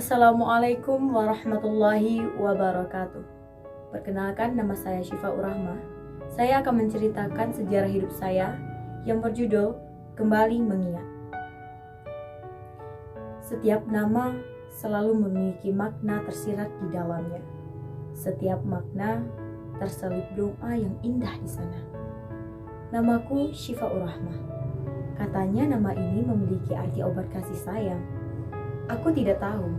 Assalamualaikum warahmatullahi wabarakatuh. Perkenalkan, nama saya Syifaur Rahmah. Saya akan menceritakan sejarah hidup saya yang berjudul Kembali Mengingat. Setiap nama selalu memiliki makna tersirat di dalamnya. Setiap makna terselip doa yang indah di sana. Namaku Syifaur Rahmah. Katanya nama ini memiliki arti obat kasih sayang. Aku tidak tahu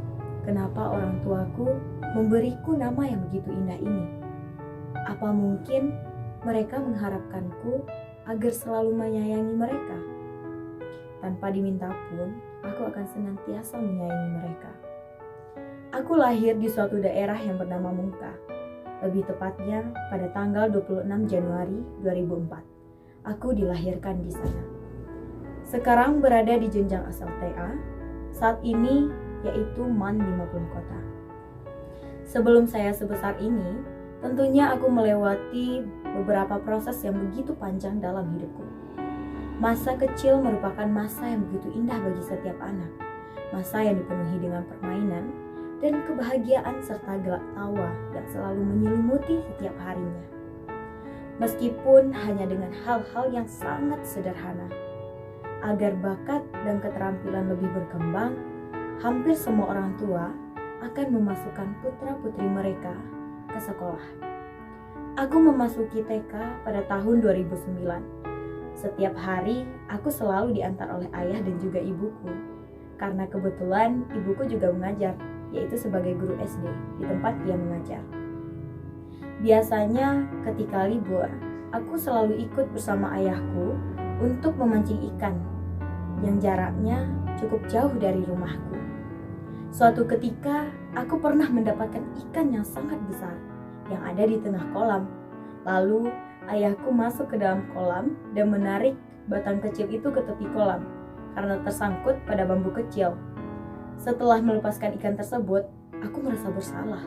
kenapa orang tuaku memberiku nama yang begitu indah ini. Apa mungkin mereka mengharapkanku agar selalu menyayangi mereka? Tanpa diminta pun, aku akan senantiasa menyayangi mereka. Aku lahir di suatu daerah yang bernama Mungka. Lebih tepatnya pada tanggal 26 Januari 2004. Aku dilahirkan di sana. Sekarang berada di jenjang asal TA. Saat ini yaitu MAN 50 kota. Sebelum saya sebesar ini, tentunya aku melewati beberapa proses yang begitu panjang dalam hidupku. Masa kecil merupakan masa yang begitu indah bagi setiap anak. Masa yang dipenuhi dengan permainan dan kebahagiaan serta gelak tawa yang selalu menyelimuti setiap harinya. Meskipun hanya dengan hal-hal yang sangat sederhana. Agar bakat dan keterampilan lebih berkembang, hampir semua orang tua akan memasukkan putra-putri mereka ke sekolah. Aku memasuki TK pada tahun 2009. Setiap hari, aku selalu diantar oleh ayah dan juga ibuku. Karena kebetulan ibuku juga mengajar, yaitu sebagai guru SD di tempat ia mengajar. Biasanya ketika libur, aku selalu ikut bersama ayahku untuk memancing ikan yang jaraknya cukup jauh dari rumahku. Suatu ketika, aku pernah mendapatkan ikan yang sangat besar yang ada di tengah kolam. Lalu, ayahku masuk ke dalam kolam dan menarik batang kecil itu ke tepi kolam karena tersangkut pada bambu kecil. Setelah melepaskan ikan tersebut, aku merasa bersalah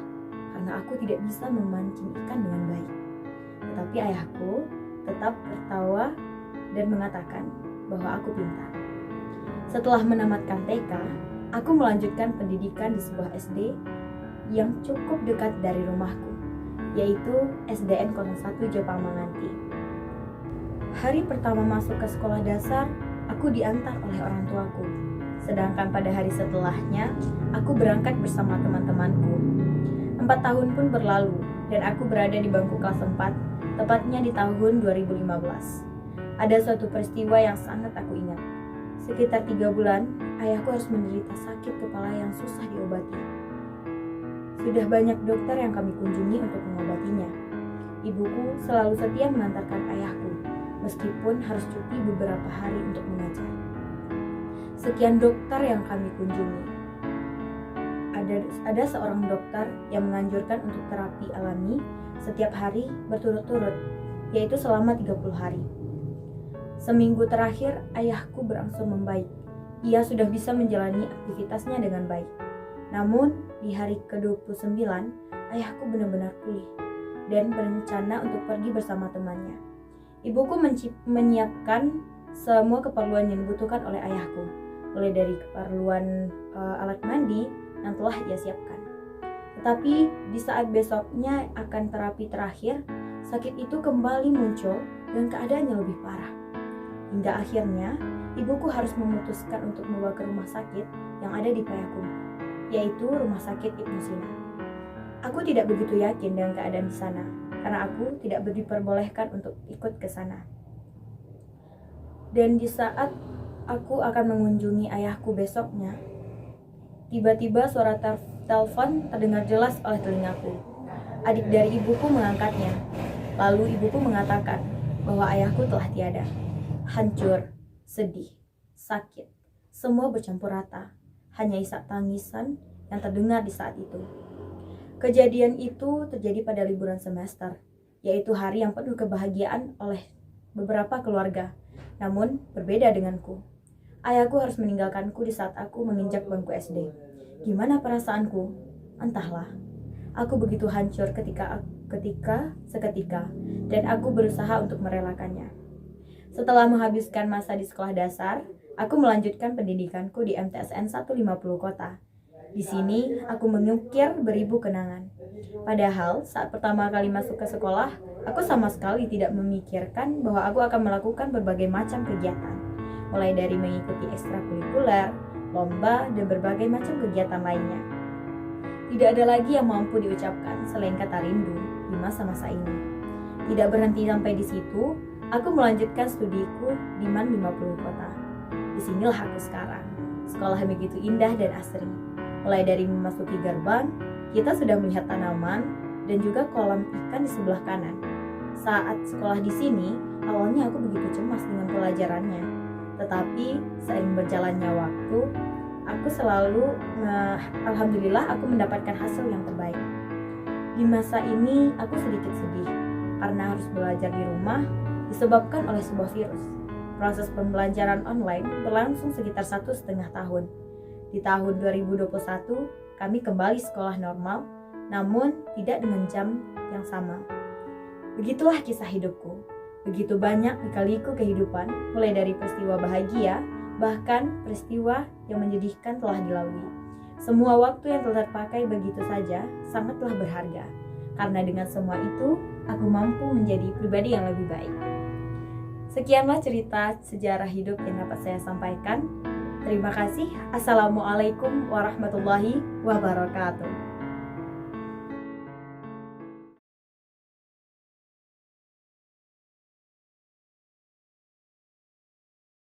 karena aku tidak bisa memancing ikan dengan baik. Tetapi ayahku tetap tertawa dan mengatakan bahwa aku pintar. Setelah menamatkan TK, aku melanjutkan pendidikan di sebuah SD yang cukup dekat dari rumahku, yaitu SDN 01 Jepang Manganti. Hari pertama masuk ke sekolah dasar, aku diantar oleh orang tuaku. Sedangkan pada hari setelahnya, aku berangkat bersama teman-temanku. 4 tahun pun berlalu, dan aku berada di bangku kelas 4, tepatnya di tahun 2015. Ada suatu peristiwa yang sangat aku ingat. Sekitar 3 bulan, ayahku harus menderita sakit kepala yang susah diobati. Sudah banyak dokter yang kami kunjungi untuk mengobatinya. Ibuku selalu setia mengantarkan ayahku, meskipun harus cuti beberapa hari untuk mengajar. Sekian dokter yang kami kunjungi. Ada seorang dokter yang menganjurkan untuk terapi alami setiap hari berturut-turut, yaitu selama 30 hari. Seminggu terakhir, ayahku berangsur membaik. Ia sudah bisa menjalani aktivitasnya dengan baik. Namun, di hari ke-29, ayahku benar-benar pulih dan berencana untuk pergi bersama temannya. Ibuku menyiapkan semua keperluan yang dibutuhkan oleh ayahku, mulai dari keperluan alat mandi yang telah ia siapkan. Tetapi, di saat besoknya akan terapi terakhir, sakit itu kembali muncul dan keadaannya lebih parah. Hingga akhirnya, ibuku harus memutuskan untuk membawa ke rumah sakit yang ada di Payakumbuh, yaitu Rumah Sakit Ibnu Sina. Aku tidak begitu yakin dengan keadaan di sana, karena aku tidak diperbolehkan untuk ikut ke sana. Dan di saat aku akan mengunjungi ayahku besoknya, tiba-tiba suara telepon terdengar jelas oleh telingaku. Adik dari ibuku mengangkatnya. Lalu ibuku mengatakan bahwa ayahku telah tiada. Hancur, sedih, sakit, semua bercampur rata. Hanya isak tangisan yang terdengar di saat itu. Kejadian itu terjadi pada liburan semester, yaitu hari yang penuh kebahagiaan oleh beberapa keluarga. Namun, berbeda denganku. Ayahku harus meninggalkanku di saat aku menginjak bangku SD. Gimana perasaanku? Entahlah. Aku begitu hancur seketika, dan aku berusaha untuk merelakannya. Setelah menghabiskan masa di sekolah dasar, aku melanjutkan pendidikanku di MTSN 150 Kota. Di sini aku mengukir beribu kenangan. Padahal saat pertama kali masuk ke sekolah, aku sama sekali tidak memikirkan bahwa aku akan melakukan berbagai macam kegiatan. Mulai dari mengikuti ekstrakurikuler, lomba, dan berbagai macam kegiatan lainnya. Tidak ada lagi yang mampu diucapkan selain kata rindu di masa-masa ini. Tidak berhenti sampai di situ, aku melanjutkan studiku di MAN 50 kota. Disinilah aku sekarang. Sekolah yang begitu indah dan asri. Mulai dari memasuki gerbang, kita sudah melihat tanaman dan juga kolam ikan di sebelah kanan. Saat sekolah di sini, awalnya aku begitu cemas dengan pelajarannya. Tetapi seiring berjalannya waktu, aku selalu, alhamdulillah aku mendapatkan hasil yang terbaik. Di masa ini aku sedikit sedih karena harus belajar di rumah disebabkan oleh sebuah virus. Proses pembelajaran online berlangsung sekitar 1,5 tahun. Di tahun 2021, kami kembali sekolah normal, namun tidak dengan jam yang sama. Begitulah kisah hidupku. Begitu banyak lika-liku kehidupan, mulai dari peristiwa bahagia, bahkan peristiwa yang menyedihkan telah dilalui. Semua waktu yang telah terpakai begitu saja sangatlah berharga. Karena dengan semua itu, aku mampu menjadi pribadi yang lebih baik. Sekianlah cerita sejarah hidup yang dapat saya sampaikan. Terima kasih. Assalamualaikum warahmatullahi wabarakatuh.